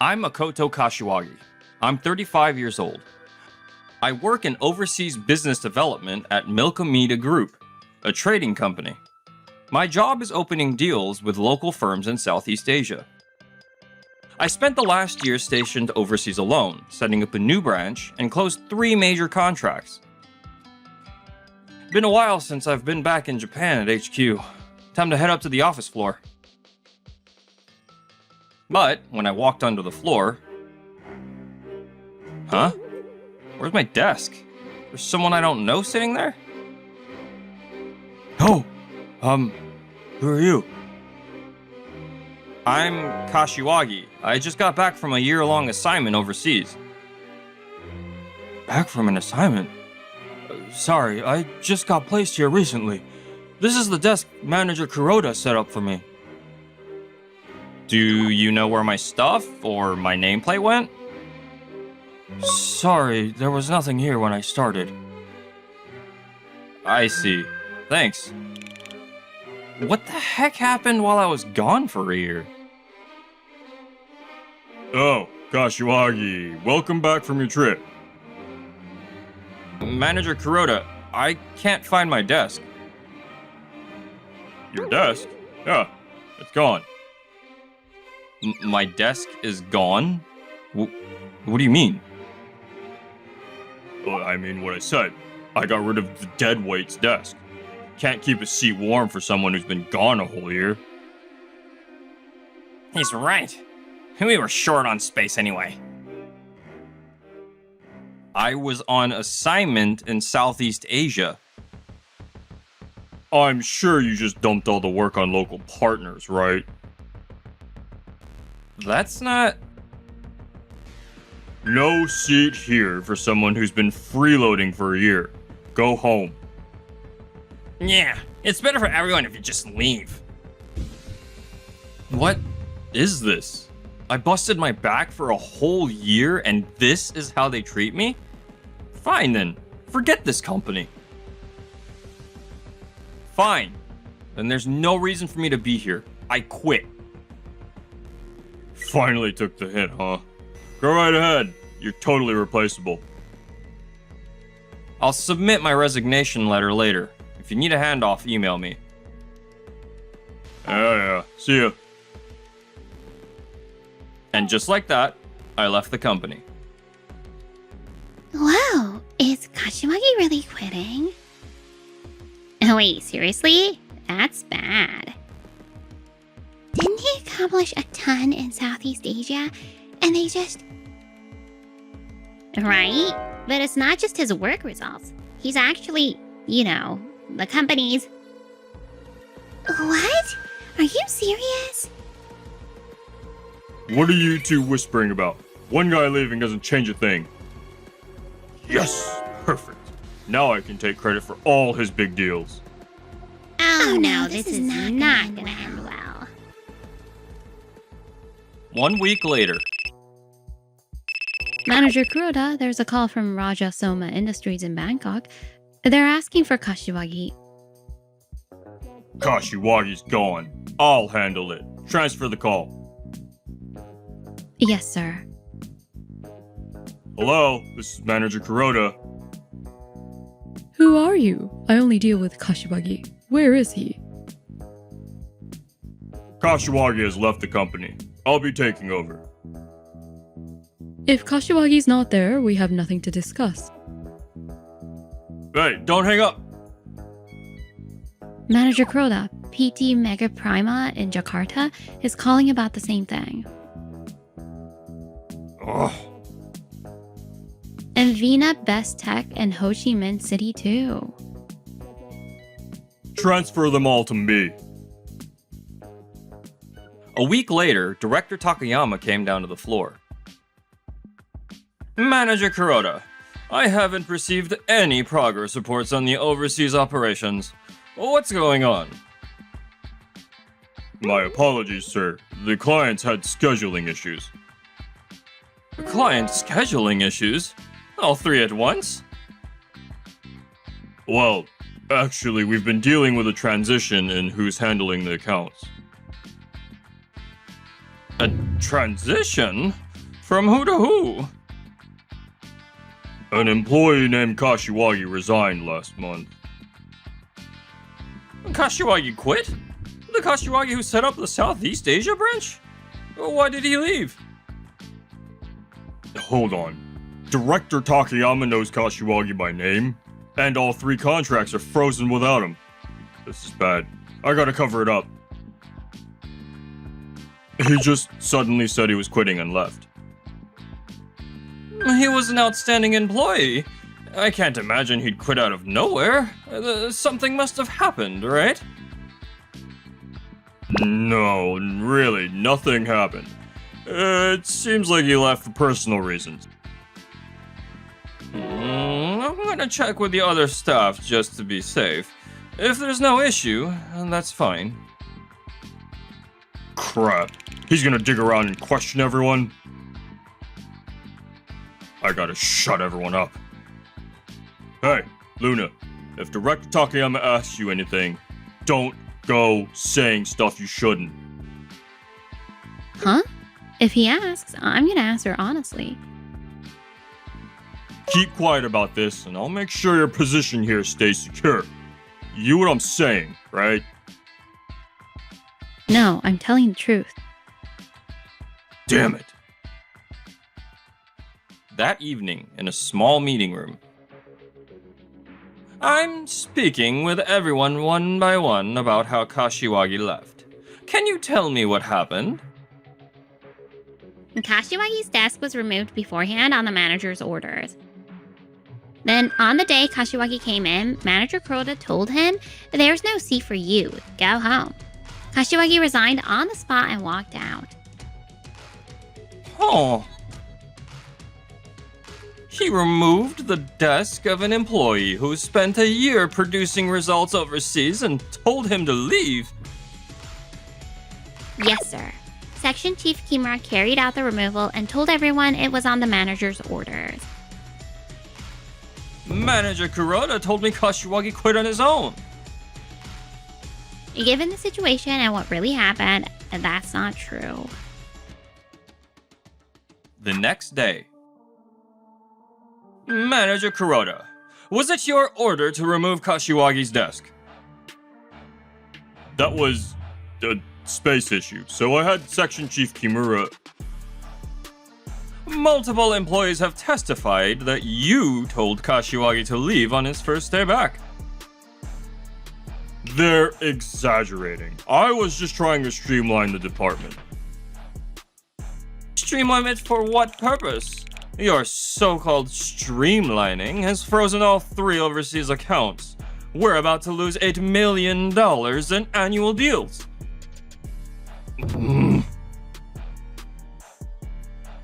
I'm Makoto Kashiwagi. I'm 35 years old. I work in overseas business development at Milkamita Group, a trading company. My job is opening deals with local firms in Southeast Asia. I spent the last year stationed overseas alone, setting up a new branch and closed 3 major contracts. Been a while since I've been back in Japan at HQ. Time to head up to the office floor. But when I walked onto the floor... Huh? Where's my desk? There's someone I don't know sitting there? Oh! Who are you? I'm Kashiwagi. I just got back from a year-long assignment overseas. Back from an assignment? Sorry, I just got placed here recently. This is the desk Manager Kuroda set up for me. Do you know where my stuff or my nameplate went? Sorry, there was nothing here when I started. I see. Thanks. What the heck happened while I was gone for a year? Oh, Kashiwagi, welcome back from your trip. Manager Kuroda, I can't find my desk. Your desk? Yeah, it's gone. My desk is gone? What do you mean? Well, I mean what I said. I got rid of the dead weight's desk. Can't keep a seat warm for someone who's been gone a whole year. He's right. We were short on space anyway. I was on assignment in Southeast Asia. I'm sure you just dumped all the work on local partners, right? That's not... No seat here for someone who's been freeloading for a year. Go home. Yeah, it's better for everyone if you just leave. What is this? I busted my back for a whole year and this is how they treat me? Fine then, forget this company. Fine, then there's no reason for me to be here. I quit. Finally took the hint, huh? Go right ahead. You're totally replaceable. I'll submit my resignation letter later. If you need a handoff, email me. Yeah. See ya. And just like that, I left the company. Whoa, is Kashiwagi really quitting? Oh wait, seriously? That's bad. Didn't he accomplish a ton in Southeast Asia and they just... Right? But it's not just his work results. He's actually, the company's... What? Are you serious? What are you two whispering about? One guy leaving doesn't change a thing. Yes! Perfect. Now I can take credit for all his big deals. Oh no, this is not gonna end well. 1 week later. Manager Kuroda, there's a call from Raja Soma Industries in Bangkok. They're asking for Kashiwagi. Kashiwagi's gone. I'll handle it. Transfer the call. Yes, sir. Hello, this is Manager Kuroda. Who are you? I only deal with Kashiwagi. Where is he? Kashiwagi has left the company. I'll be taking over. If Kashiwagi's not there, we have nothing to discuss. Hey, don't hang up! Manager Kuroda, PT Mega Prima in Jakarta, is calling about the same thing. Ugh. And Vina Best Tech in Ho Chi Minh City too. Transfer them all to me. A week later, Director Takayama came down to the floor. Manager Kuroda, I haven't received any progress reports on the overseas operations. What's going on? My apologies, sir. The clients had scheduling issues. Client scheduling issues? All 3 at once? Well, actually, we've been dealing with a transition in who's handling the accounts. A transition? From who to who? An employee named Kashiwagi resigned last month. Kashiwagi quit? The Kashiwagi who set up the Southeast Asia branch? Why did he leave? Hold on. Director Takayama knows Kashiwagi by name, and all 3 contracts are frozen without him. This is bad. I gotta cover it up. He just suddenly said he was quitting and left. He was an outstanding employee. I can't imagine he'd quit out of nowhere. Something must have happened, right? No, really, nothing happened. It seems like he left for personal reasons. I'm gonna check with the other staff just to be safe. If there's no issue, that's fine. Crap. He's gonna dig around and question everyone? I gotta shut everyone up. Hey, Luna, if Director Takayama asks you anything, don't go saying stuff you shouldn't. Huh? If he asks, I'm gonna answer honestly. Keep quiet about this, and I'll make sure your position here stays secure. You what I'm saying, right? No, I'm telling the truth. Damn it. That evening, in a small meeting room, I'm speaking with everyone one by one about how Kashiwagi left. Can you tell me what happened? Kashiwagi's desk was removed beforehand on the manager's orders. Then, on the day Kashiwagi came in, Manager Kuroda told him, "There's no seat for you. Go home." Kashiwagi resigned on the spot and walked out. Oh. He removed the desk of an employee who spent a year producing results overseas and told him to leave. Yes, sir. Section Chief Kimura carried out the removal and told everyone it was on the manager's orders. Manager Kuroda told me Kashiwagi quit on his own. Given the situation and what really happened, that's not true. The next day. Manager Kuroda, was it your order to remove Kashiwagi's desk? That was a space issue, so I had Section Chief Kimura. Multiple employees have testified that you told Kashiwagi to leave on his first day back. They're exaggerating. I was just trying to streamline the department. Streamline it for what purpose? Your so-called streamlining has frozen all 3 overseas accounts. We're about to lose $8 million in annual deals.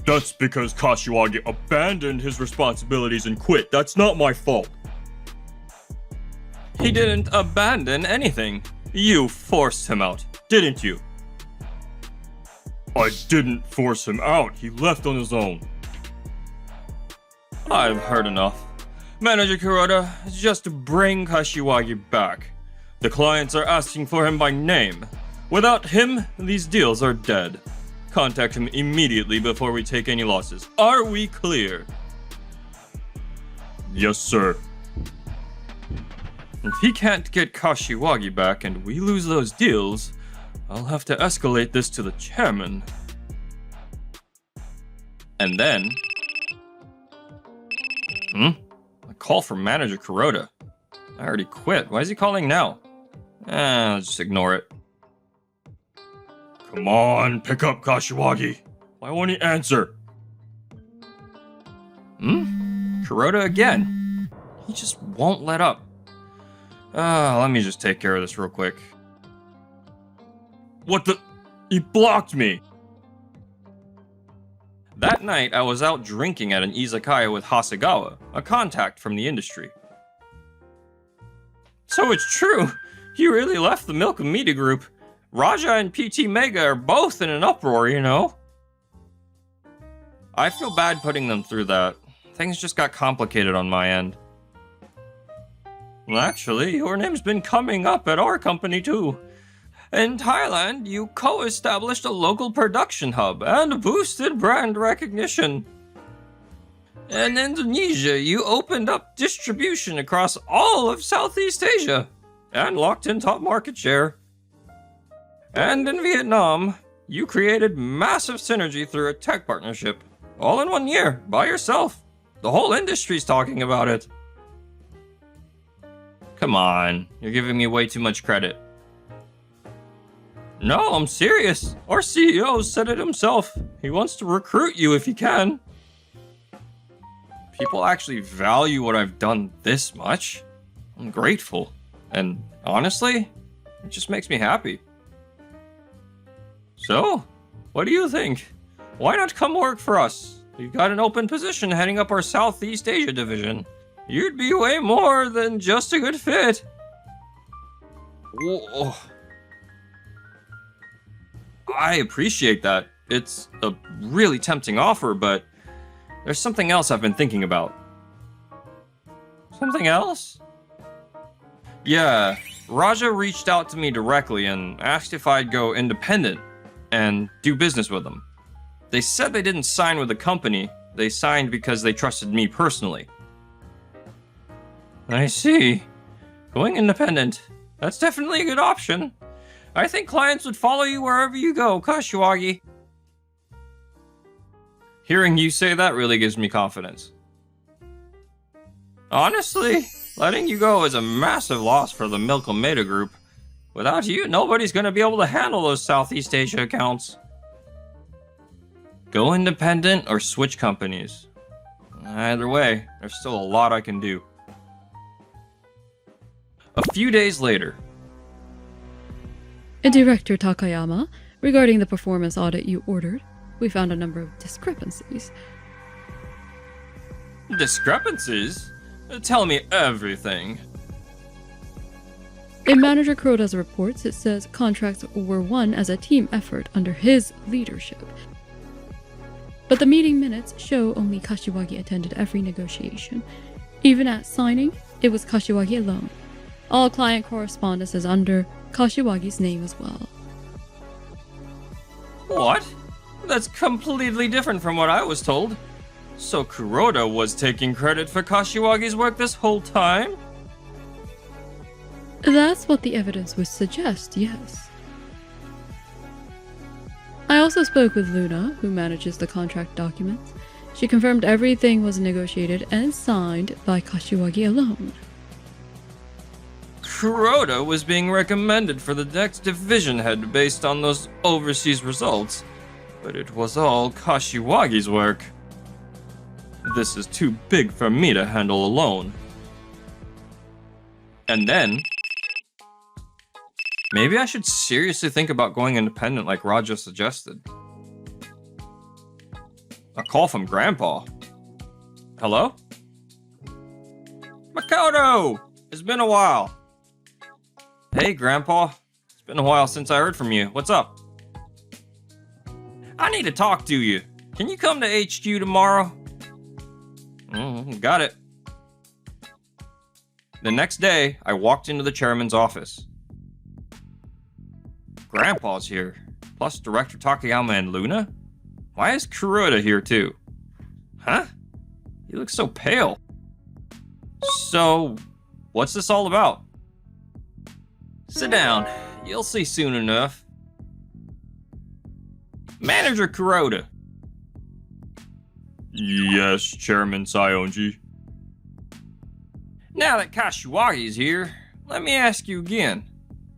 That's because Kashiwagi abandoned his responsibilities and quit. That's not my fault. He didn't abandon anything. You forced him out, didn't you? I didn't force him out. He left on his own. I've heard enough. Manager Kuroda, just bring Kashiwagi back. The clients are asking for him by name. Without him, these deals are dead. Contact him immediately before we take any losses. Are we clear? Yes, sir. If he can't get Kashiwagi back and we lose those deals, I'll have to escalate this to the chairman. And then... A call from Manager Kuroda. I already quit. Why is he calling now? I'll just ignore it. Come on, pick up Kashiwagi. Why won't he answer? Kuroda again. He just won't let up. Let me just take care of this real quick. What the? He blocked me. That night, I was out drinking at an izakaya with Hasegawa, a contact from the industry. So it's true. You really left the Milk and Media Group. Raja and PT Mega are both in an uproar, you know? I feel bad putting them through that. Things just got complicated on my end. Well, actually, your name's been coming up at our company too. In Thailand, you co-established a local production hub and boosted brand recognition. In Indonesia, you opened up distribution across all of Southeast Asia and locked in top market share. And in Vietnam, you created massive synergy through a tech partnership, all in 1 year, by yourself. The whole industry's talking about it. Come on, you're giving me way too much credit. No, I'm serious. Our CEO said it himself. He wants to recruit you if he can. People actually value what I've done this much. I'm grateful. And honestly, it just makes me happy. So, what do you think? Why not come work for us? We've got an open position heading up our Southeast Asia division. You'd be way more than just a good fit. Whoa. I appreciate that. It's a really tempting offer, but there's something else I've been thinking about. Something else? Yeah, Raja reached out to me directly and asked if I'd go independent and do business with them. They said they didn't sign with the company. They signed because they trusted me personally. I see. Going independent. That's definitely a good option. I think clients would follow you wherever you go, Kashiwagi. Hearing you say that really gives me confidence. Honestly, letting you go is a massive loss for the Milkomeda Group. Without you, nobody's going to be able to handle those Southeast Asia accounts. Go independent or switch companies. Either way, there's still a lot I can do. A few days later. Director Takayama, regarding the performance audit you ordered, we found a number of discrepancies. Discrepancies? Tell me everything. In Manager Kuroda's reports, it says contracts were won as a team effort under his leadership. But the meeting minutes show only Kashiwagi attended every negotiation. Even at signing, it was Kashiwagi alone. All client correspondence is under Kashiwagi's name as well. What? That's completely different from what I was told. So Kuroda was taking credit for Kashiwagi's work this whole time? That's what the evidence would suggest, yes. I also spoke with Luna, who manages the contract documents. She confirmed everything was negotiated and signed by Kashiwagi alone. Kuroda was being recommended for the next division head based on those overseas results, but it was all Kashiwagi's work. This is too big for me to handle alone. And then, maybe I should seriously think about going independent like Raja suggested. A call from Grandpa. Hello? Makoto! It's been a while. Hey, Grandpa. It's been a while since I heard from you. What's up? I need to talk to you. Can you come to HQ tomorrow? Got it. The next day, I walked into the chairman's office. Grandpa's here, plus Director Takayama and Luna? Why is Kuroda here too? Huh? He looks so pale. So, what's this all about? Sit down. You'll see soon enough. Manager Kuroda. Yes, Chairman Saionji. Now that Kashiwagi's here, let me ask you again.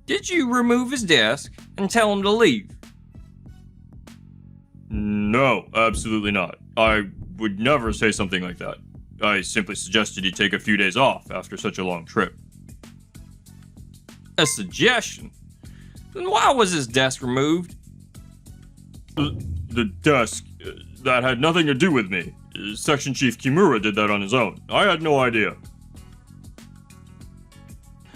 Did you remove his desk and tell him to leave? No, absolutely not. I would never say something like that. I simply suggested he take a few days off after such a long trip. A suggestion? Then why was his desk removed? The desk, that had nothing to do with me. Section Chief Kimura did that on his own. I had no idea.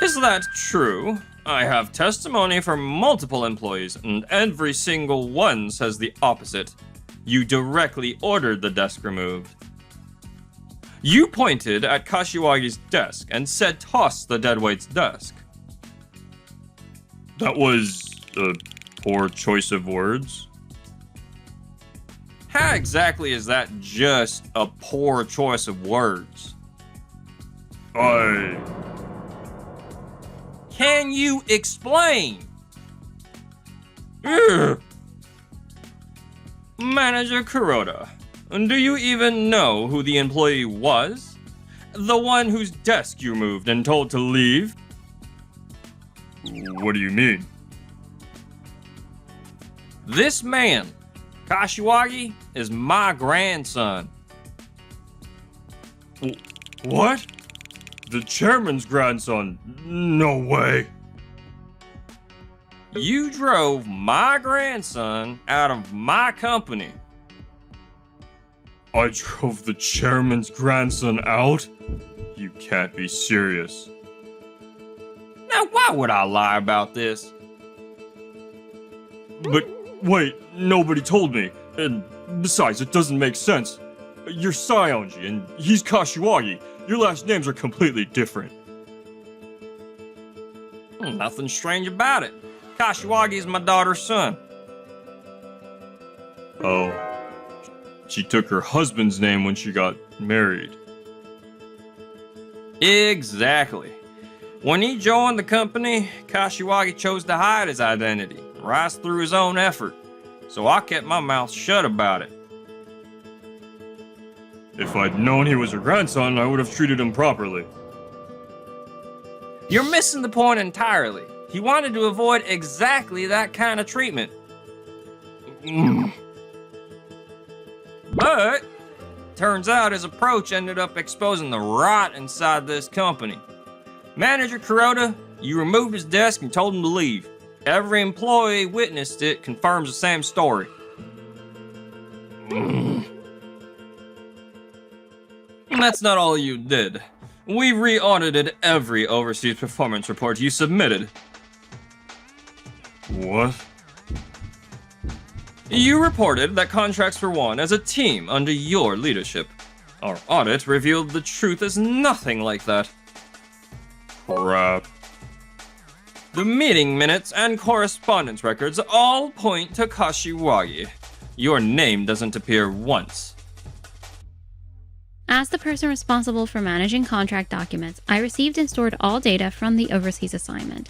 Is that true? I have testimony from multiple employees, and every single one says the opposite. You directly ordered the desk removed. You pointed at Kashiwagi's desk and said toss the deadweight's desk. That was A poor choice of words? How exactly is that just a poor choice of words? Can you explain? Ugh. Manager Kuroda, do you even know who the employee was? The one whose desk you moved and told to leave? What do you mean? This man, Kashiwagi, is my grandson. What? The chairman's grandson? No way. You drove my grandson out of my company. I drove the chairman's grandson out? You can't be serious. Now, why would I lie about this? But wait, nobody told me. And besides, it doesn't make sense. You're Saionji and he's Kashiwagi. Your last names are completely different. Nothing strange about it. Kashiwagi is my daughter's son. Oh. She took her husband's name when she got married. Exactly. When he joined the company, Kashiwagi chose to hide his identity, rise through his own effort. So I kept my mouth shut about it. If I'd known he was her grandson, I would have treated him properly. You're missing the point entirely. He wanted to avoid exactly that kind of treatment. But, turns out his approach ended up exposing the rot inside this company. Manager Kuroda, you removed his desk and told him to leave. Every employee witnessed it confirms the same story. And that's not all you did. We re-audited every overseas performance report you submitted. What? You reported that contracts were won as a team under your leadership. Our audit revealed the truth is nothing like that. Crap. The meeting minutes and correspondence records all point to Kashiwagi. Your name doesn't appear once. As the person responsible for managing contract documents, I received and stored all data from the overseas assignment.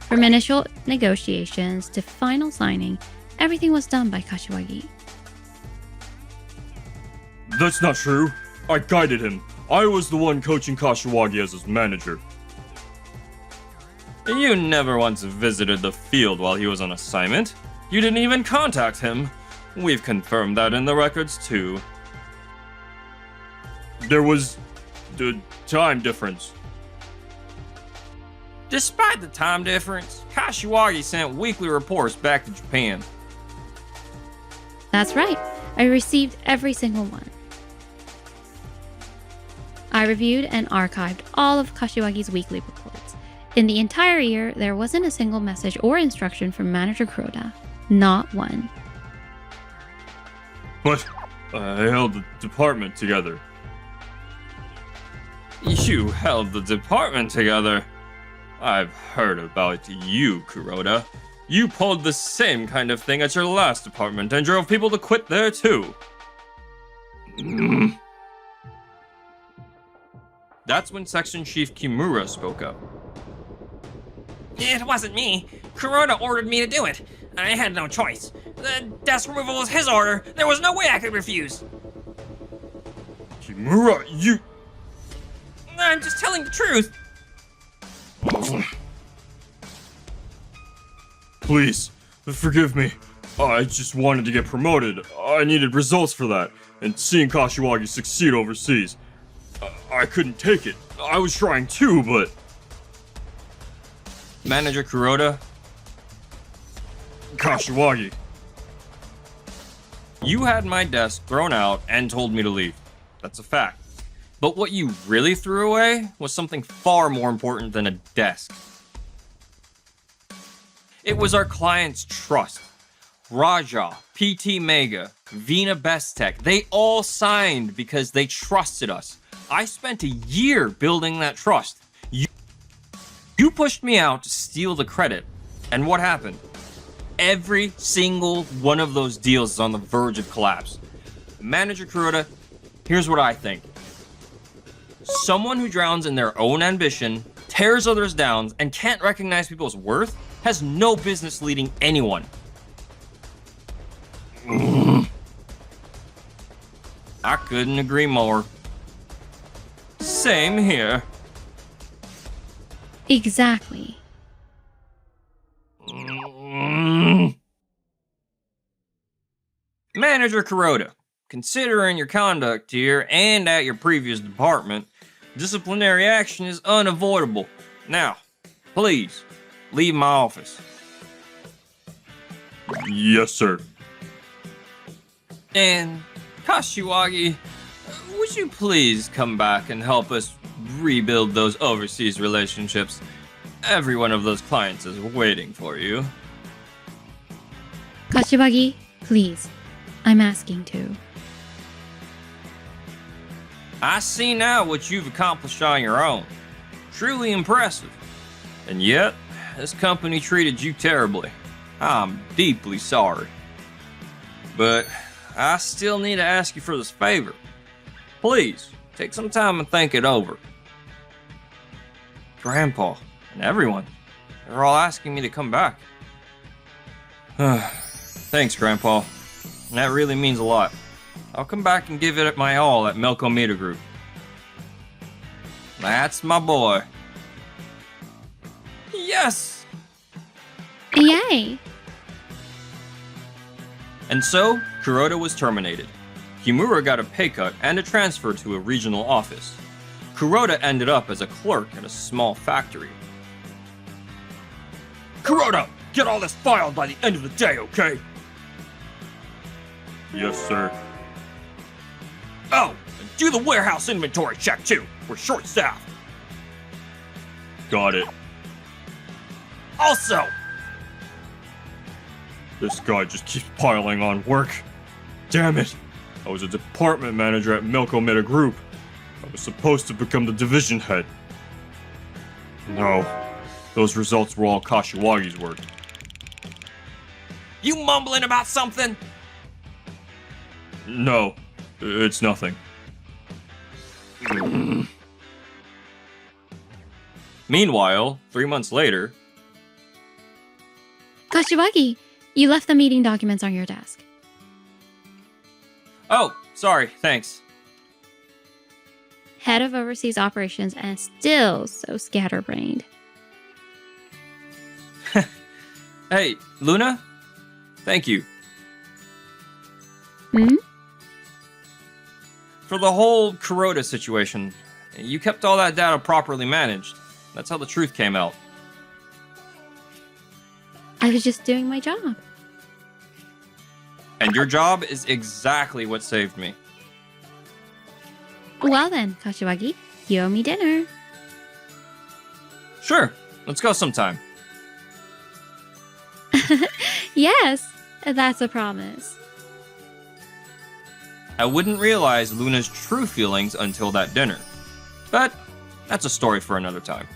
From initial negotiations to final signing, everything was done by Kashiwagi. That's not true. I guided him. I was the one coaching Kashiwagi as his manager. You never once visited the field while he was on assignment. You didn't even contact him. We've confirmed that in the records too. There was the time difference. Despite the time difference, Kashiwagi sent weekly reports back to Japan. That's right, I received every single one. I reviewed and archived all of Kashiwagi's weekly reports. In the entire year, there wasn't a single message or instruction from Manager Kuroda. Not one. But I held the department together. You held the department together. I've heard about you, Kuroda. You pulled the same kind of thing at your last department and drove people to quit there too. That's when Section Chief Kimura spoke up. It wasn't me. Kuroda ordered me to do it. I had no choice. The desk removal was his order. There was no way I could refuse. Kimura, you... I'm just telling the truth. Please, forgive me. I just wanted to get promoted. I needed results for that. And seeing Kashiwagi succeed overseas, I couldn't take it. I was trying too, but... Manager Kuroda, Kashiwagi. you had my desk thrown out and told me to leave. That's a fact. But what you really threw away was something far more important than a desk. It was our client's trust. Raja, PT Mega, Vina Bestek, they all signed because they trusted us. I spent a year building that trust. You pushed me out to steal the credit. And what happened? Every single one of those deals is on the verge of collapse. Manager Kuroda, here's what I think. Someone who drowns in their own ambition, tears others down, and can't recognize people's worth has no business leading anyone. I couldn't agree more. Same here. Exactly. Manager Kuroda, considering your conduct here and at your previous department, disciplinary action is unavoidable. Now, please, leave my office. Yes, sir. And, Kashiwagi, would you please come back and help us rebuild those overseas relationships? Every one of those clients is waiting for you. Kashiwagi, please. I'm asking to. I see now what you've accomplished on your own. Truly impressive. And yet, this company treated you terribly. I'm deeply sorry. But I still need to ask you for this favor. Please, take some time and think it over. Grandpa and everyone, they're all asking me to come back. Thanks, Grandpa. That really means a lot. I'll come back and give it my all at Melco Media Group. That's my boy. Yes! Yay! And so, Kuroda was terminated. Kimura got a pay cut and a transfer to a regional office. Kuroda ended up as a clerk at a small factory. Kuroda, get all this filed by the end of the day, okay? Yes, sir. Oh, and do the warehouse inventory check too. We're short-staffed. Got it. Also, This guy just keeps piling on work. Damn it. I was a department manager at Melco Media Group. I was supposed to become the division head. No, those results were all Kashiwagi's work. you mumbling about something? No, it's nothing. Meanwhile, 3 months later, Kashiwagi, you left the meeting documents on your desk. oh, sorry, thanks. Head of overseas operations and still so scatterbrained. Hey, Luna? Thank you. Hmm? For the whole Kuroda situation, you kept all that data properly managed. That's how the truth came out. I was just doing my job. And your job is exactly what saved me. Well then, Kashiwagi, you owe me dinner. Sure, let's go sometime. Yes, that's a promise. I wouldn't realize Luna's true feelings until that dinner. But that's a story for another time.